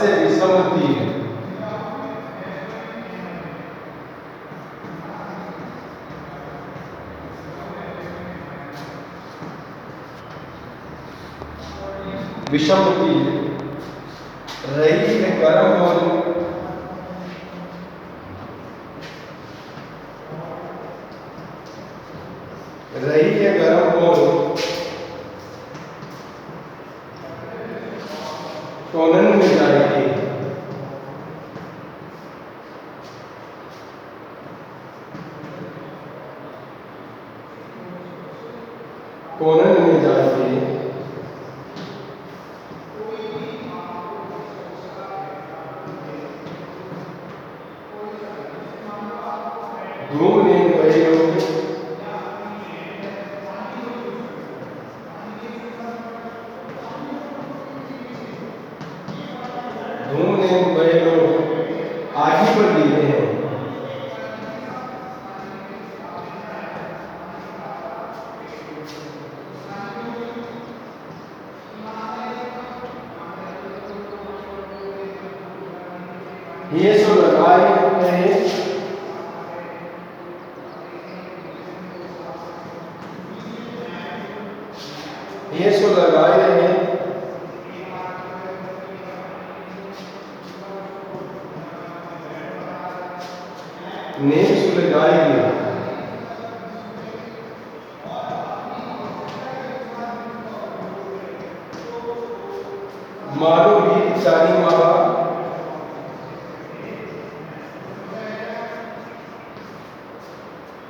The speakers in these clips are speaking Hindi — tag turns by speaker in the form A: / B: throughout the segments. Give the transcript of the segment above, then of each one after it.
A: से विषम तीर। विषम तीर रही है गर्म और टोनन में जाएगी। टोनन में जाएगी। धूम ने गए लोग आगे पर लिए हैं। ये सो लगाए हैं। ये सो लगाए हैं। ने सुलगाएगी। मारो गीत जानी मारा।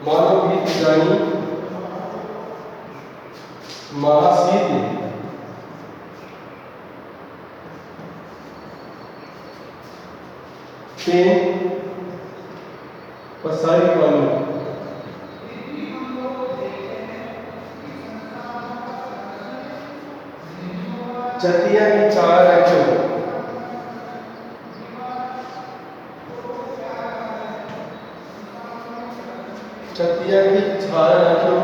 A: मारो गीत जानी महासीत। पेन पसारी पानी। चतिया की चार रखो। चतिया की चार रखो।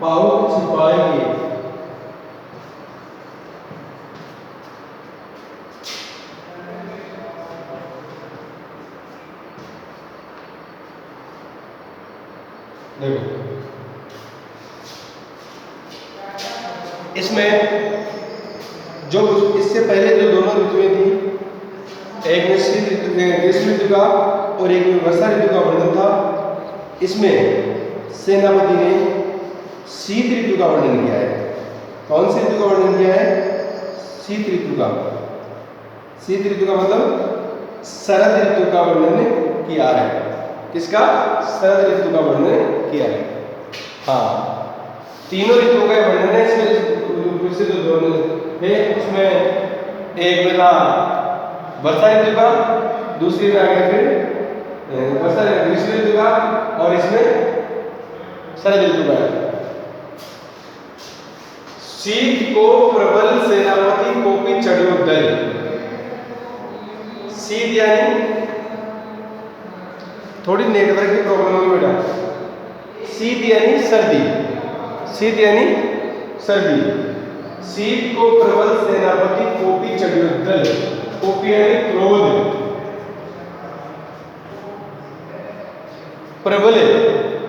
A: पाओ छिपाएंगे। देखो इसमें जो इससे पहले जो दोनों ऋतुएं थी, एक में शीत ऋतु ग्रीष्म ऋतु का और एक में वर्षा ऋतु का वर्णन था। इसमें सेनापति ने शीत ऋतु का वर्णन किया है। कौन सी ऋतु का वर्णन किया है? शीत ऋतु का। शीत ऋतु का मतलब शरद ऋतु का वर्णन किया है। किसका? शरद ऋतु का वर्णन किया है। हाँ, तीनों ऋतुओं का वर्णन है इसमें। प्रसिद्ध दोनों है उसमें, एक में था वर्षा ऋतु का, दूसरी में आ गया फिर वर्षा ग्रीष्म ऋतु का, और इसमें शरद ऋतु का। शीत को प्रबल सेनापति कोपी चढ़ो दल। शीत यानी थोड़ी नेटवर्क की प्रॉब्लम है बेटा। शीत यानी सर्दी। शीत यानी सर्दी। शीत को प्रबल सेनापति कोपी चढ़ो दल। कोपी यानी क्रोध। प्रबल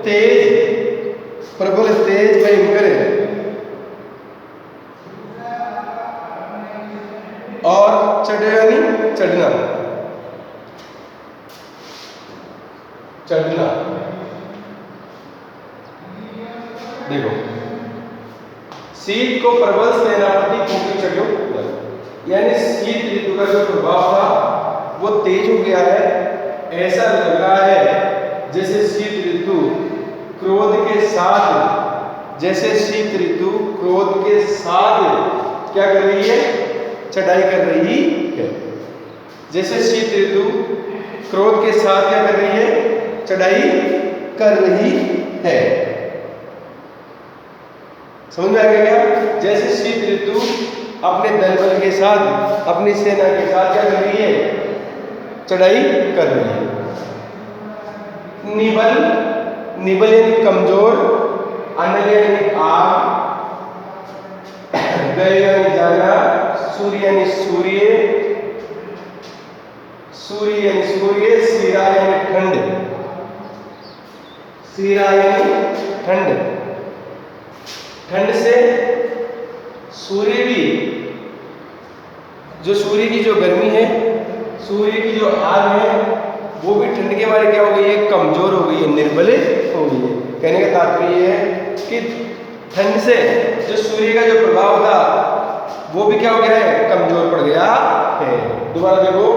A: तेज, प्रबल तेज भयंकर, और चढ़े यानी चढ़ना। चढ़ना देखो, शीत को प्रबल सेनापति कोपी चढ़ो दल, यानी शीत ऋतु का जो प्रभाव था वो तेज हो गया है। ऐसा लग रहा है जैसे शीत ऋतु क्रोध के साथ, जैसे शीत ऋतु क्रोध के साथ क्या कर रही है? चढ़ाई कर रही है। जैसे शीत ऋतु क्रोध के साथ क्या कर रही है? चढ़ाई कर रही है। समझ में आ गया क्या? जैसे शीत ऋतु अपने दल बल के साथ, अपनी सेना के साथ क्या कर रही है? चढ़ाई कर रही है। निबल, निबल यानी कमजोर, अनल यानी आग, गय यानी जाना, सूर्य यानी सूर्य, सूर्य यानी सूर्य, सीरा यानी ठंड, सीरा यानी ठंड, ठंड से सूर्य भी, जो सूर्य की जो गर्मी है, सूर्य की जो आग है, वो भी ठंड के मारे क्या हो गई है, कमजोर हो गई है, निर्बल हो गई है। कहने का तात्पर्य है कि ठंड से जो सूर्य का जो प्रभाव था वो भी क्या हो गया है, कमजोर पड़ गया है। दोबारा देखो,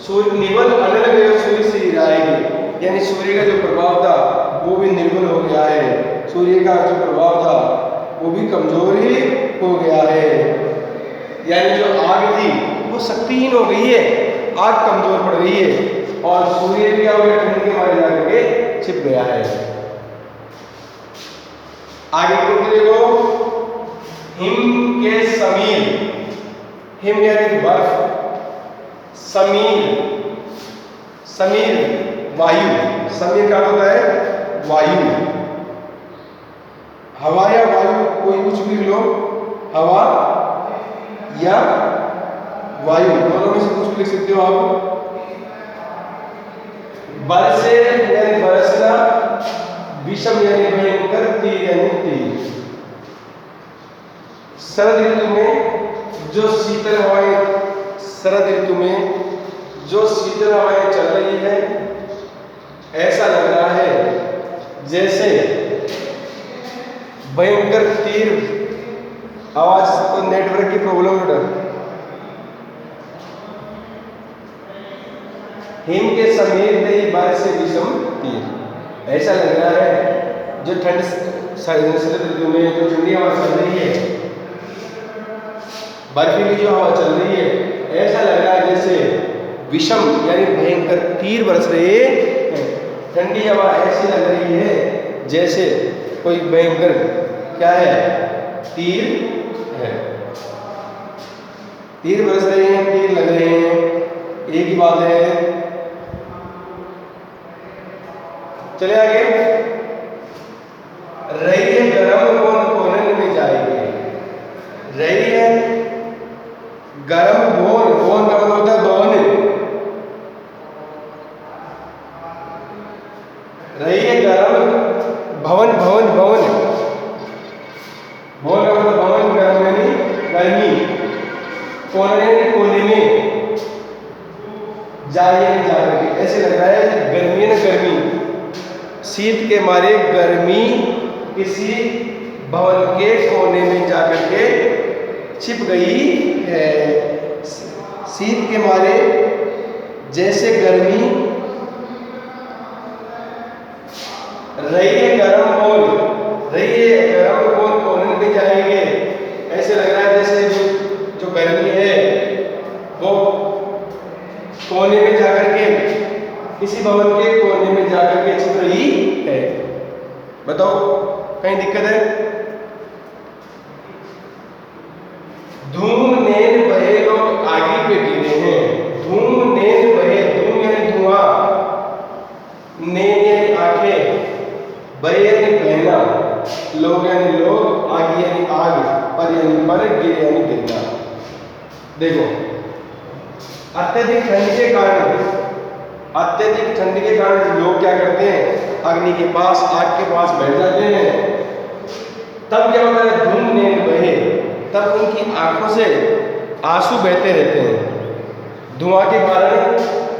A: सूर्य निबल अनल गयो सूर्य सिराएगी, यानी सूर्य का जो प्रभाव था वो भी निर्बल हो गया है, सूर्य का जो प्रभाव था वो भी कमजोर ही हो गया है। यानी जो आग थी वो शक्तिहीन हो गई है, आग कमजोर पड़ गई है और सूर्य भी क्या हो गया, ठंड के मारे जाकर के छिप गया है। आगे को देखो, हिम के समीर, हिम यानी बर्फ, समीर, समीर वायु, समीर का होता है वायु, हवा या वायु कोई कुछ भी लो, हवा या वायु दोनों में से कुछ भी लिख सकते हो आप। बरसे यानी बरसना, विषम यानी भयंकर, तीर यानी तीर। शरद ऋतु में जो शीतल हवाएं, शरद ऋतु में जो शीतल हवाएं चल रही है, ऐसा लग रहा है जैसे भयंकर तीर, आवाज तो नेटवर्क की प्रॉब्लम है। हिम के समीर नहीं बारिश से विषम तीर, ऐसा लग रहा है जो ठंड शरद ऋतु में जो ठंडी हवा चल रही है, बर्फीली जो हवा चल रही है, ऐसा लग रहा है जैसे विषम यानी भयंकर तीर बरस रहे हैं। ठंडी हवा ऐसी लग रही है जैसे कोई भयंकर क्या है, तीर है, तीर बरस रहे हैं, तीर लग रहे हैं, एक ही बात है। चले आगे, रही है गरम कौन कोनन में जाएगी, रही है गरम बोन, बोन का मतलब होता है बोन, रही है गरम भवन, भवन भवन, भवन का मतलब भवन, गरम यानी गर्मी, कोने यानी कोने में, जाइए जाकर के, ऐसे लग रहा है गर्मी ना गर्मी, शीत के मारे गर्मी किसी भवन के कोने में जाकर के छिप गई है। शीत के मारे जैसे गर्मी, रहिए गरम कौन, रहिए गरम कौन कोने में जाएंगे, ऐसे लग रहा है जैसे जो गर्मी है वो कोने में जाकर के, किसी भवन के कोने में जाकर के छिप रही है। बताओ कहीं दिक्कत है? धूम नैन बहे लोग आगे पे गिरे हैं, धूम नैन बहे, धूम यानी धुआं, नैन यानी आंखें, बहे यानी बहना, लोग यानी लोग, आगे यानी आग, पर यानी पर, गिर यानी गिरना। देखो अत्यधिक ठंड के कारण, अत्यधिक ठंड के कारण लोग क्या करते हैं, अग्नि के पास, आग के पास बैठ जाते हैं। तब क्या होता है, धूम नैन बहे, तब उनकी आंखों से आंसू बहते रहते हैं, धुआं के कारण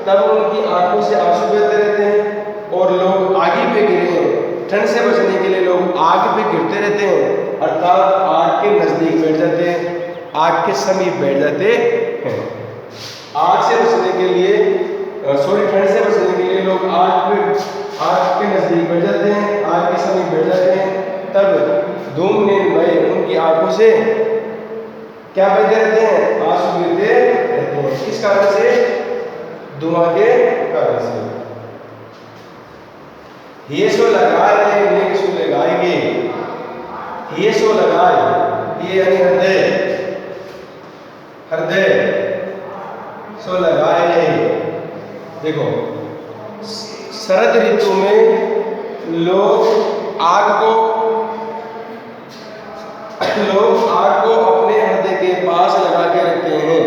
A: तब उनकी आंखों से आंसू बहते रहते हैं और लोग आग पे गिरे हैं। ठंड से बचने के लिए लोग आग पे गिरते रहते हैं, अर्थात आग के नजदीक बैठ जाते हैं, आग के समीप बैठ जाते हैं। आग से बचने के लिए, सॉरी ठंड से बचने के लिए लोग आग के नजदीक बैठ जाते हैं, आग के समीप बैठ जाते हैं। तब धूम नैन बहे, उनकी आंखों से क्या बहते रहते हैं, आंसू गिरते रहते हैं। किस कारण से? धुआं के कारण से। ये सो लगाए रहे, नेक सो लगाएंगे, ये सो लगाए, ये यानी हृदय, हृदय सो लगाए रहे। देखो शरद ऋतु में लोग आग को अपने हृदय के पास लगा के रखते हैं।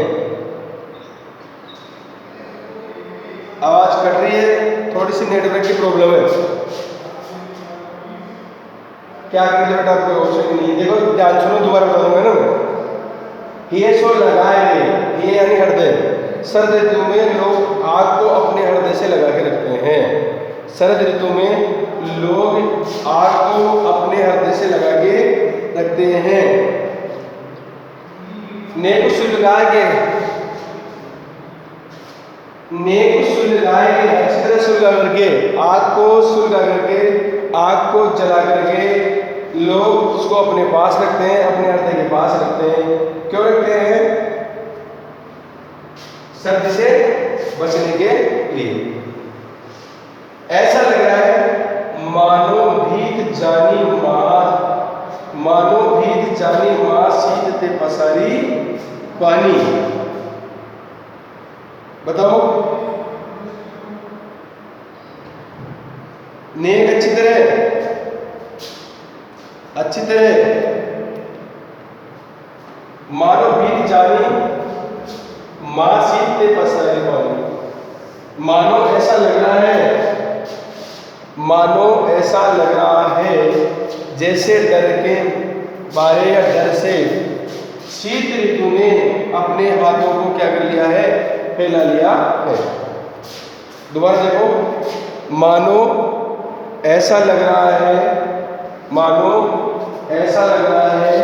A: आवाज कट रही है, थोड़ी सी नेटवर्क की प्रॉब्लम है। क्या करें बेटा, कोई ऑप्शन नहीं। देखो ध्यान सुनो, दोबारा बता दूंगा ना। ये सो लगाए ये यानी हृदय। शरद ऋतु में लोग आग को अपने हृदय से लगा के रखते हैं। शरद ऋतु में लोग आग को अपने हृदय से लगा के रखते हैं। नेक सुलगाए के अच्छी तरह सुलगा करके, आग को सुलगा करके, आग को जला करके लोग उसको अपने पास रखते हैं, अपने हृदय के पास रखते हैं। क्यों रखते हैं? सर्दी से बचने के लिए। ऐसा लग रहा है मानो भीत जानी माँ शीत ते पसारी पानी। बताओ, नेक अच्छी तरह मानो भीत जानी माँ शीत ते पसारी पानी। मानो ऐसा लग रहा है जैसे डर के बारे या डर से शीत ऋतु ने अपने हाथों को क्या कर लिया है? फैला लिया है। दोबारा देखो, मानो ऐसा लग रहा है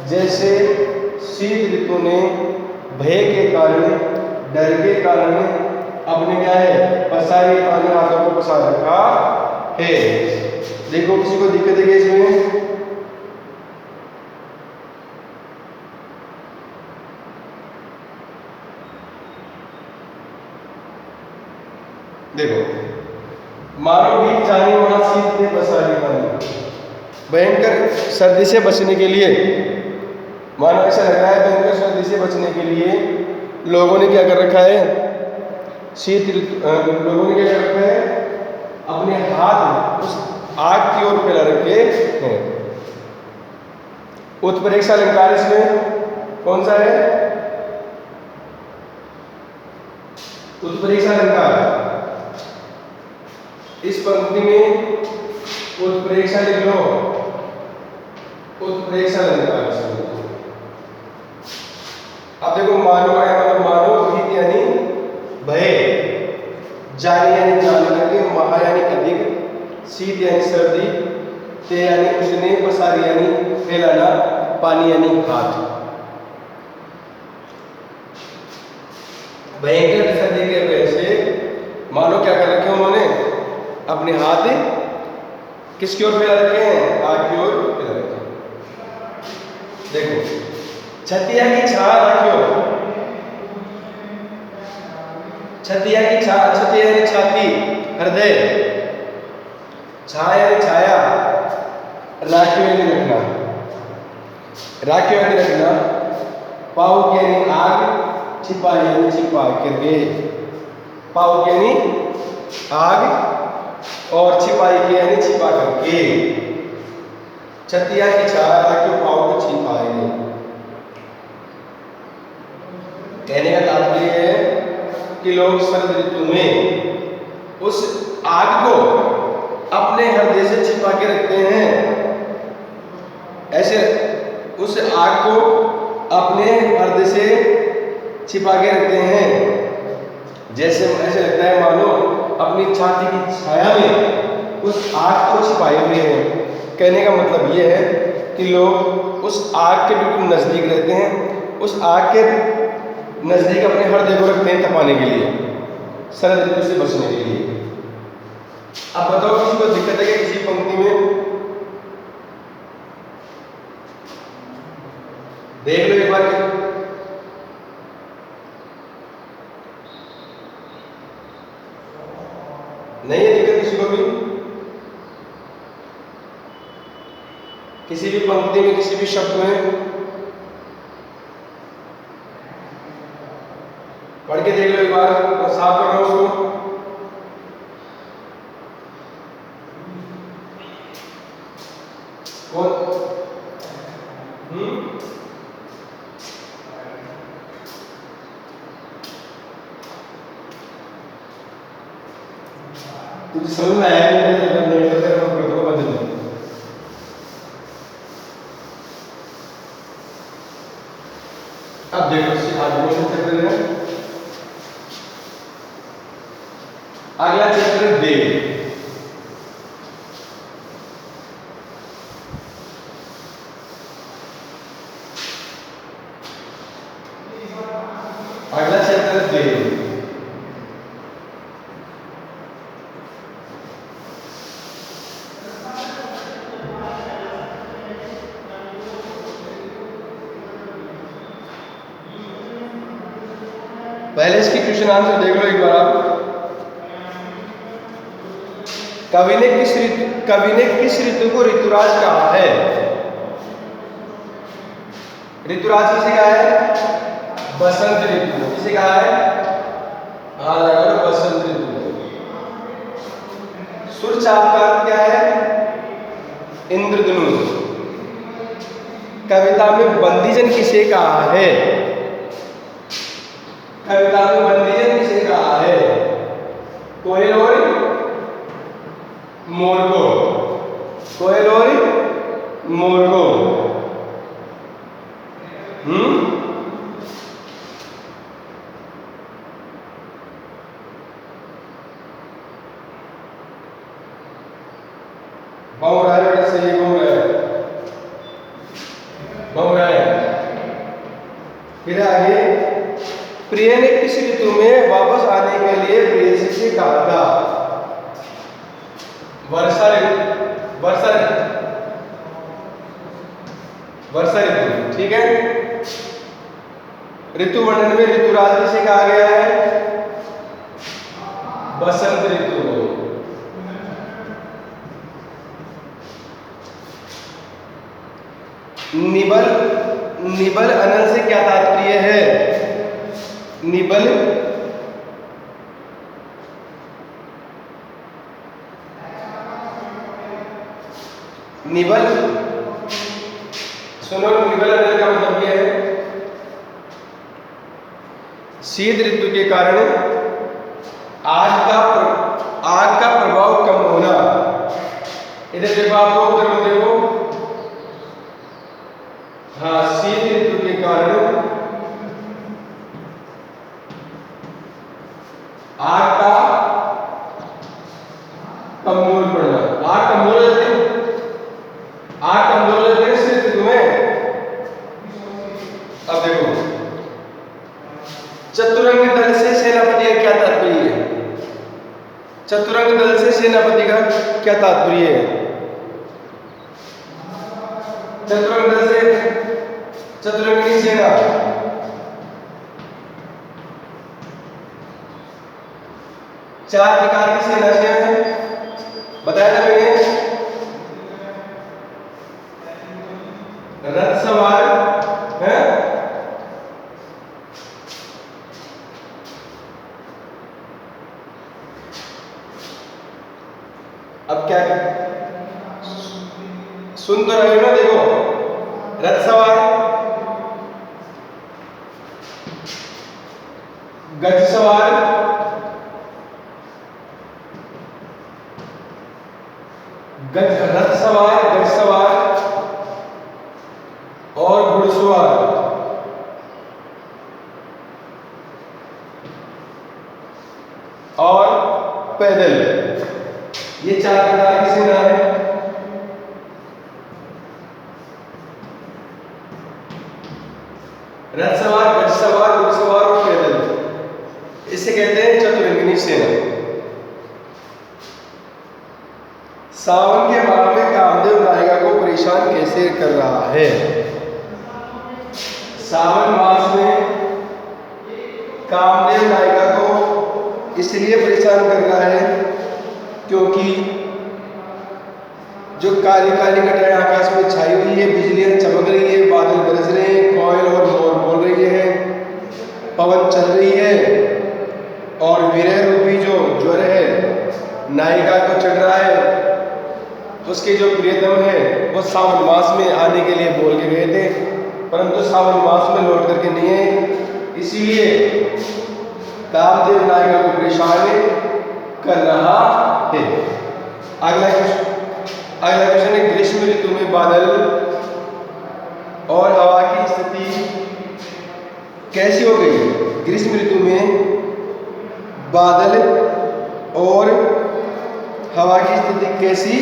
A: जैसे शीत ऋतु ने भय के कारण, डर के कारण अपने क्या है? पसारी पानी, हाथों को पसार रखा है। देखो किसी को दिक्कत है क्या इसमें? देखो, मानो भीत जानी माँ शीत ते पसारी पानी। भयंकर सर्दी से बचने के लिए, मानो ऐसा लग रहा है भयंकर सर्दी से बचने के लिए लोगों ने क्या कर रखा है? लोगों ने क्या कर रखा है? अपने हाथ उस आग की ओर फैला रखे हैं। उत्प्रेक्षा अलंकार इसमें कौन सा है? उत्प्रेक्षा अलंकार। इस पंक्ति में उत्प्रेक्षा लिख लो, उत्प्रेक्षा अलंकार। अब देखो, मानो भीत यानी भय, जानी यानी जानने लगे, महा यानी अधिक, शीत यानी सर्दी, ते यानी उष्ण, पसारी यानी फैलाना, पानी यानी हाथ। भयंकर सर्दी के वजह से मानो क्या कर रखे उन्होंने? अपने हाथ किसकी ओर फैला रखे हैं? आग की ओर फैला रखे हैं। देखो, छतिया की छा रखियो, छतिया की छा, छतिया यानी छाती, हृदय, छा यानी छाया, राखियो यानी रखना, पाव यानी आग, छिपा यानी छिपा करके, पाव यानी आग और छिपाई के यानी छिपा करके। छतिया की छा राखियो पाव को छिपाए। कहने का तात्पर्य है कि लोग शरद ऋतु में उस आग को अपने हृदय से छिपा के रखते हैं। ऐसे उस आग को अपने हृदय से छिपा के रखते हैं, जैसे ऐसे लगता है मानो अपनी छाती की छाया में उस आग को छिपाए हुए हैं। कहने का मतलब ये है कि लोग उस आग के बिल्कुल नजदीक रहते हैं, उस आग के नजदीक अपने हृदय को रखते हैं तपाने के लिए, शरद ऋतु से बचने के लिए। अब बताओ, किसी को दिक्कत है कि किसी पंक्ति में? देख लो एक बार। नहीं है दिक्कत किसी को भी? किसी भी पंक्ति में, किसी भी शब्द में पढ़ के देख लो एक बार, मैं साफ कर रहा हूं उसको। कौन? तुझे समझ में आया कि नहीं करते तो बदल दो। अब देखो आगे चैप्टर है, अगला चैप्टर दे। अगला चैप्टर दे। पहले इसकी क्वेश्चन आंसर देख लो एक बार आप। कवि ने किस ऋतु को ऋतुराज कहा है? ऋतुराज किसे कहा है? बसंत ऋतु। किसे कहा है? हाँ लगा लो, बसंत ऋतु। सूर्य चाप का अर्थ क्या है? इंद्रधनुष। कविता में बंदीजन किसे कहा है? कविता में बंदीजन किसे कहा है? कोयल और मोर को। कोयल और मोर को। बहु रहा है बेटा, सही बहु रहा है, बहु रहा है। फिर आगे, प्रिय ने किस ऋतु में वापस आने के लिए प्रेयसी से कहा था? वर्षा ऋतु। वर्षा ऋतु, ठीक है। ऋतु वर्णन में ऋतुराज किसे कहा गया है? बसंत ऋतु। निबल अनल से क्या तात्पर्य है? निबल सुनो, निबल अनल का मतलब यह है शीत ऋतु के कारण आग का प्रभाव कम होना। इधर देखो, आपको उधर में देखो, हाँ, शीत ऋतु के कारण आग का कमजोर पड़ना। आग कमजोर रहती है शीत ऋतु में। अब देखो, चतुरंग दल से सेनापति का क्या तात्पर्य है? चतुरंग दल से सेनापति का क्या तात्पर्य है? चतुरंग दल से चतुरंगी सेना। चार प्रकार की सेना है, बताया था मैंने। रथ सवार है, अब क्या सुन तो रहे हो ना, देखो, रथ सवार, गज सवार, रथ सवार, गज सवार और घुड़सवार। और पैदल, ये चार प्रकार की सेना है। रथ सवार, गज सवार, घुड़सवार और पैदल, इसे कहते हैं चतुरंगिनी सेना। सावन के माह में कामदेव नायिका को परेशान कैसे कर रहा है? सावन मास में कामदेव नायिका को इसलिए परेशान कर रहा है क्योंकि जो काली काली घटाएं आकाश में छाई हुई है, बिजलियां चमक रही है, बादल गरज रहे हैं, कोयल और मोर बोल रही है, पवन चल रही है, और विरह रूपी जो ज्वर है नायिका को चढ़ रहा है, उसके जो प्रियतम है वो सावन मास में आने के लिए बोल के गए थे, परंतु सावन मास में लौट करके नहीं है, इसीलिए कामदेव नायिका को परेशान कर रहा है। अगला क्वेश्चन है, ग्रीष्म ऋतु में बादल और हवा की स्थिति कैसी हो गई है? ग्रीष्म ऋतु में बादल और हवा की स्थिति कैसी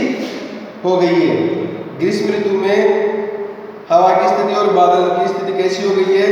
A: हो गई है? ग्रीष्म ऋतु में हवा की स्थिति और बादल की स्थिति कैसी हो गई है?